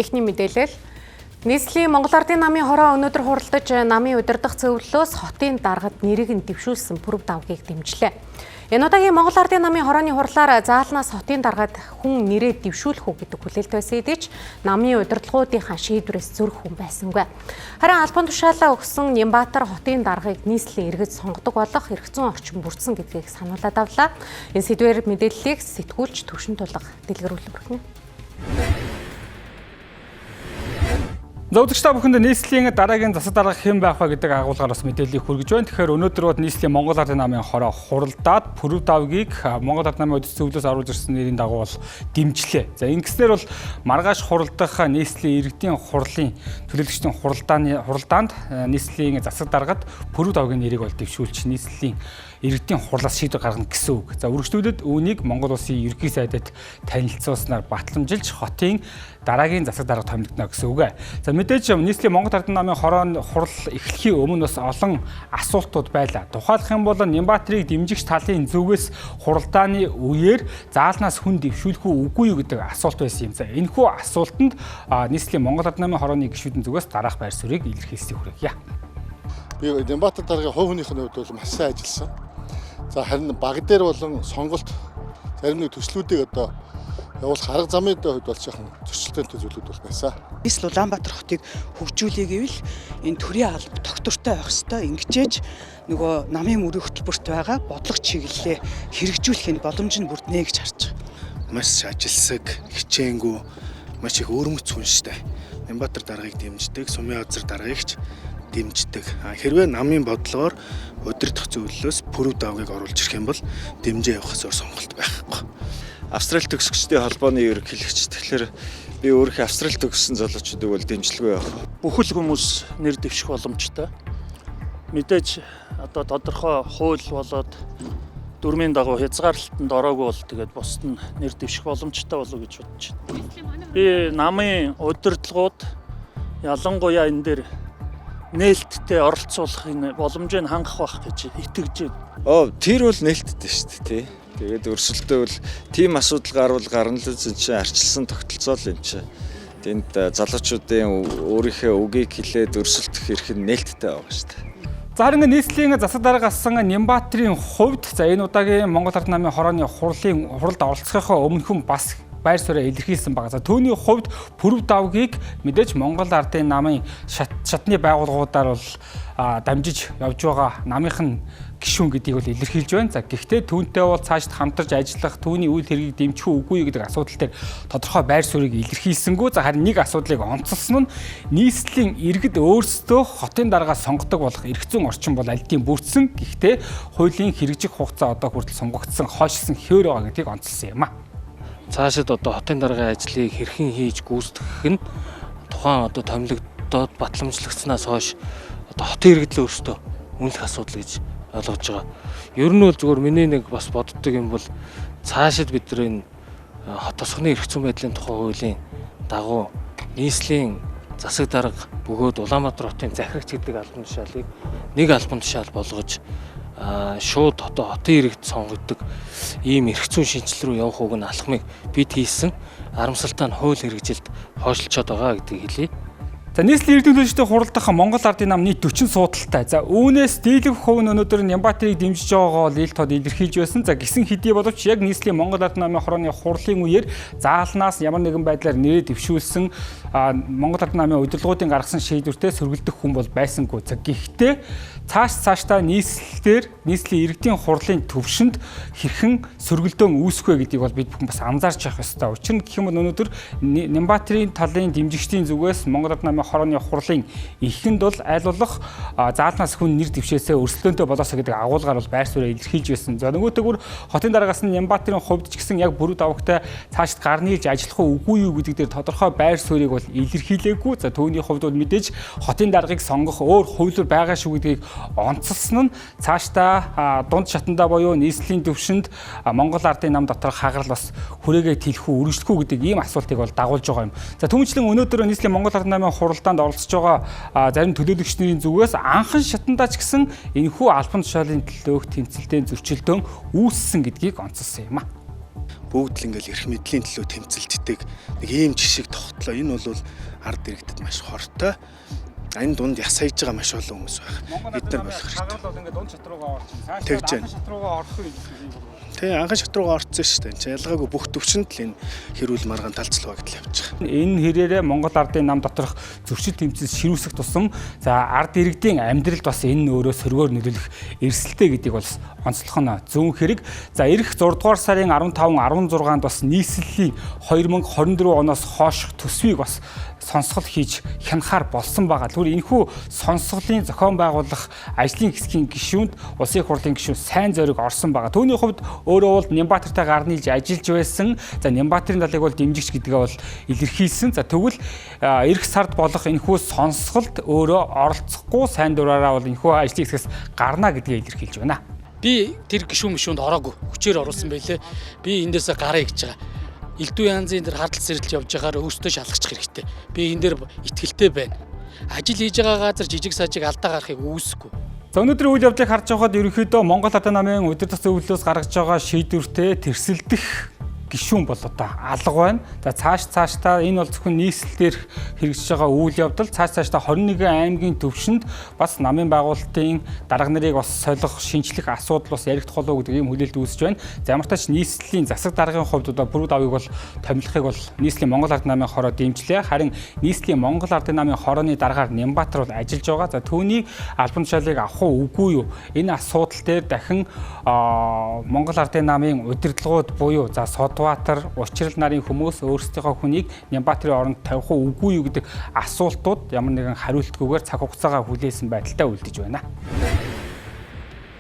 Эхний мэдээлэл. Нийслэлийн Монгол Ардын намын хороо өнөөдөр хуралдаж намын удирдах зөвлөлөөс хотын даргад нэрийг нь дэвшүүлсэн пүрэв давгийг дэмжлээ. Энэ удаагийн Монгол Ардын намын хорооны хурлаар заалнаас хотын даргад хүн нэрээ дэвшүүлэх үү гэдэг хүлээлт байсан хэдий ч намын удирдлагуудынхаа шийдвэрээс зөрөх хүн байсангүй. Харин албан тушаалаа өгсөн Нямбатар хотын даргыг нийслэлийн иргэд сонгодог болох эрх зүйн орчин бүрдсэн гэдгийг сануулад авлаа. Энэ сэдвээр мэдээллийг сэтгүүлч Төвшин Тулга дэлгэрүүлэх хүргэнэ. Зөвлөгчдөө бүхэнд нийслэлийн дараагийн засаг дарга хэн байх вэ гэдэг агуулгаар бас мэдээллийг хүргэж байна. Тэгэхээр өнөөдөр нийслэлийн Монгол Ардын намын хороо хуралдаад пүрэв давгийг Монгол Ардын намын удирдах зөвлөлөөс оруулж ирсэн нэрийн дагуу бол дэмжлээ. За ингэснээр бол маргааш хуралдах нийслэлийн иргэдийн хурлын төлөөлөгчдийн хуралдаанд нийслэлийн засаг даргад пүрэв давгийн нэрийг бол дэвшүүлж нийслэлийн иргэдийн хурлаас шийдвэр гаргана гэсэн үг. За үргэлжлүүлээд үүнийг Монгол Улсын ерөнхий сайдад танилцуулснаар батламжилж хотын дараагийн засаг дарга томилогдно гэсэн үг. За мэдээж нийслэлийн Монгол Ардын намын хорооны хурал эхлэхийн өмнө бас олон асуултууд байлаа. Тухайлх юм бол Нямбатарыг дэмжигч талын зүгээс хуралдааны үеэр заалнаас хүн дэвшүүлэх үгүй юу гэдэг асуулт байсан юм. За энэхүү асуултанд нийслэлийн Монгол Ардын намын хорооны гишүүдийн зүгээс дараах байр суурийг илэрхийлсийг хүргье. Би Нямбатар даргын хувь хүнийх нь хувьд бол маш сайн ажилласан. За харин баг дээр болон сонголт зарим нэг төслүүдийг одоо явуулах арга замын хувьд бол жоохон зөрчилтэй зүйлүүд бол байсан. Нийслэл Улаанбаатар хотыг хөгжүүлэх гэвэл энэ төрийн алба доктортой байх ёстой. Ингэжээж нөгөө намын мөрийн хөтөлбөрт байгаа бодлого чиглэлээ хэрэгжүүлэх боломж нь бүрднэ гэж харж байгаа. Маш ажилсаг, хичээнгүй, маш их өөрмөц хүн штэ. Нямбатар даргаыг дэмждэг, Сумын Азар даргаыг дэмждэг. Хэрвээ намын бодлогоор удирдах зөвлөлөөс пүрэв давгийг оруулж ирэх юм бол дэмжээ явахаас өөр сонголт байхгүй. Австрали төгсөгчдийн холбооны ерөнхийлөгч. Тэгэхээр би өөрийнхөө Австрали төгссөн залуучуудыг бол дэмжлэгүй байх. Бүхэл хүмүүс нэр дэвших боломжтой. Мэдээж одоо тодорхой хууль болоод дүрмийн дагуу хязгаарлалтанд ороогүй бол тэгээд бусд нь нэр дэвших боломжтой болов гэж бодож байна. Би намын удирдлагууд ялангуяа энэ дээр нээлттэй оролцуулахын боломжийг хангах байх гэж итгэж байна. Тэр бол нээлттэй шүү дээ. Тэгээд өрсөлдөө бол тийм асуудал гарвал гарна л зэн чинь арчилсан тогтолцоо л юм чи. Тэнд залуучуудын өөрийнхөө үгийг хэлээд өрсөлдөх эрх нь нээлттэй байгаа шүү дээ. За харин нийслэлийн засаг дарга асан Нямбатарын хувьд за энэ удаагийн Монгол Ардын намын хорооны хуралд оролцохын өмнөхөн бас байр суурь илэрхийлсэн байгаа. За түүний хувьд пүрэв давгийг мэдээж Монгол Ардын намын шатны байгууллагуудаар бол дамжиж явж байгаа намынхан гишүүн гэдгийг бол илэрхийлж байна. За гэхдээ түүнтэй бол цаашд хамтарч ажиллах, түүний үйл хэргийг дэмжих үгүй гэдэг асуудал дээр тодорхой байр суурийг илэрхийлсэнгүй. За харин нэг асуудлыг онцолсон нь нийслэлийн иргэд өөрсдөө хотын дарга сонгодог болох эрх зүйн орчин бол альдийн бүрдсэн. Гэхдээ хуулийн хэрэгжих хугацаа одоо хүртэл сонгогдсон хойшлсон хөөр байгаа гэдгийг онцолсон юм а. Цаашид одоо хотын даргын ажлыг хэрхэн хийж гүйцэтгэх нь тухайн одоо томилогдоод батламжлагдсанаас хойш одоо хотын иргэд л өөрсдөө үнэлэх асуудал гэж ойлгож байгаа. Ер нь бол зөвхөн миний нэг бас боддог юм бол цаашид бид нар энэ хот тосгоны эрх зүйн байдлын тухай хуулийн дагуу нийслэлийн засаг дарга бөгөөд Улаанбаатар хотын захирагч гэдэг албан тушаалыг нэг албан тушаал болгож шууд хотын иргэд сонгогддог ийм эрх зүйн шинжил рүү явах үг нь алхмыг бид хийсэн. Харамсалтай нь хууль хэрэгжилт хойшлцоод байгаа гэдгийг хэлье. За нийслэлийн эрдэнэ төлөвчдийн хуралдах Монгол Ардын нам нийт 40 суудалтай. За үүнээс дийлэнх хувь нь өнөөдөр Нямбатарыг дэмжиж байгаагаа бол ил тод илэрхийлж байсан. За гисэн хэдий боловч яг нийслэлийн Монгол Ардын намын хорооны хурлын үеэр заалнаас ямар нэгэн байдлаар нэрээ дэвшүүлсэн Монгол Ардын намын удирдлагуудын гаргасан шийдвэртэй сөргөлдөх хүн бол байсангүй. За гэхдээ цаашдаа нийслэлээр нийслэлийн иргэдийн хурлын төвшөнд хэрхэн сөргөлдөөн үүсэх вэ гэдгийг бол бид бүхэн бас анзаарч явах ёстой. Учир нь гэх юм бол өнөөдөр Нямбатарын талын дэмжигчдийн зүгээс Монгол Ардын намын хорооны хурлын ихэнд бол аль болох заалнаас хүн нэр дэвшээсээ өрсөлдөөнтэй болоосоо гэдэг агуулгаар бол байр суурь илэрхийлж байсан. За нөгөөтэйгүр хотын дараагаас нь Нямбатарын хувьд ч гэсэн яг пүрэв давгтай цаашд гарны илж ажиллах үгүй юу гэдэг дээр тодорхой байр суурийг бол илэрхийлээгүй. За түүний хувьд бол мэдээж хотын даргыг сонгох өөр хувилбар байгаа шүү гэдгийг онцолсон нь цаашдаа дунд шатандаа буюу нийслэлийн төвшөнд Монгол Ардын нам доторх хагарал бас хүрээгээ тэлэхгүй үргэлжлэхгүй гэдэг ийм асуултыг бол дагуулж байгаа юм. За түүнчлэн өнөөдөр нийслэлийн Монгол Ардын намын хуралдаанд оролцож байгаа зарим төлөөлөгчдийн зүгээс анхан шатандаа ч гэсэн энэхүү албан тушаалын төлөөх тэмцэлтэй зөрчилдөөн үүссэн гэдгийг онцолсон юм а. бүгд л ингээл эрх мэдлийн төлөө тэмцэлддэг нэг ийм жишиг тогтлоо. Энэ бол ард иргэдэд маш хортой. Энэ дунд яс хайж байгаа маш олон хүмүүс байна. Бид нар болох хэрэгтэй. бол ингээд дунд шат руугаа орчихсон. Тэгж байна. Шат руугаа орох юм шиг байна. Тэгээ анхан шат руугаа орцсон шүү дээ. Энд чинь ялгаагүй бүх төвчөнд л энэ хэрүүл маргаан талцлуугдал явж байгаа. Энэ хэрээрээ Монгол ардын нам доторх зөрчил тэмцэл ширүүсэх тусам за ард иргэдийн амьдралд бас энэ өөрөө сөргөөр нөлөөлөх эрсдэлтэй гэдгийг бол онцлох нь зүүн хэрэг. За ирэх 6 дугаар сарын 15, 16-нд бас нийслэлийн 2024 оноос хойших төсвийг бас сонсгол хийж хянахаар болсон байгаа. Тэгвэл энэхүү сонсголын зохион байгуулах ажлын хэсгийн гишүүнд улсын хурлын гишүүн сайн зориг орсон байгаа. Түүний хувьд өөрөө бол Нямбатартай гарны иж ажиллаж байсан. За Нямбатарын далайг бол дэмжигч гэдгээ бол илэрхийлсэн. За тэгвэл эх сард болох энэхүү сонсголд өөрөө оролцохгүй сайн дураараа бол энэхүү ажлын хэсгээс гарна гэдгээ илэрхийлж байна. Би тэр гишүүн мишүүнд ороогүй. Хүчээр оруулсан байлээ. Би эндээсээ гараа гэж байгаа. Элдв янзын дээр хардл сэрэлт явж байгаар өөртөө шалгачих хэрэгтэй. Би энэ дээр итгэлтэй байна. Ажил хийж байгаа газар жижиг сажиг алдаа гарахыг үүсэхгүй. За өнөөдрийн үйл явдлыг харж байхад ерөнхийдөө Монгол Ардын намын удирдах зөвлөлөөс гаргаж байгаа шийдвэртэй тэрсэлдэх гишүүн бол одоо алга байна. За цаашдаа энэ бол зөвхөн нийслэлээр хэрэгжиж байгаа үйл явдал. Цаашдаа 21 аймгийн төвшөнд бас намын байгуулалтын дарга нарыг бас солих, шинжлэх асуудал бас яригдах болов гэдэг ийм хүлээлт үүсэж байна. За ямар ч тач нийслэлийн засаг даргын хувьд одоо бүрд авыг бол томилохыг бол нийслэлийн Монгол Ардын намын хороо дэмжлээ. Харин нийслэлийн Монгол Ардын намын хорооны даргаар Нямбатар бол ажиллаж байгаа. За түүний албан тушаалыг авах уу үгүй юу? Энэ асуудал дээр дахин Монгол Ардын намын удирдлагууд буюу за Содбаатар, Учрал нарын хүмүүс өөрсдийнхөө хүнийг Нямбатарын оронд тавих уу үгүй юу гэдэг асуултууд ямар нэгэн хариултгүйгээр цаг хугацаагаа хүлээсэн байдалтай үлдэж байна.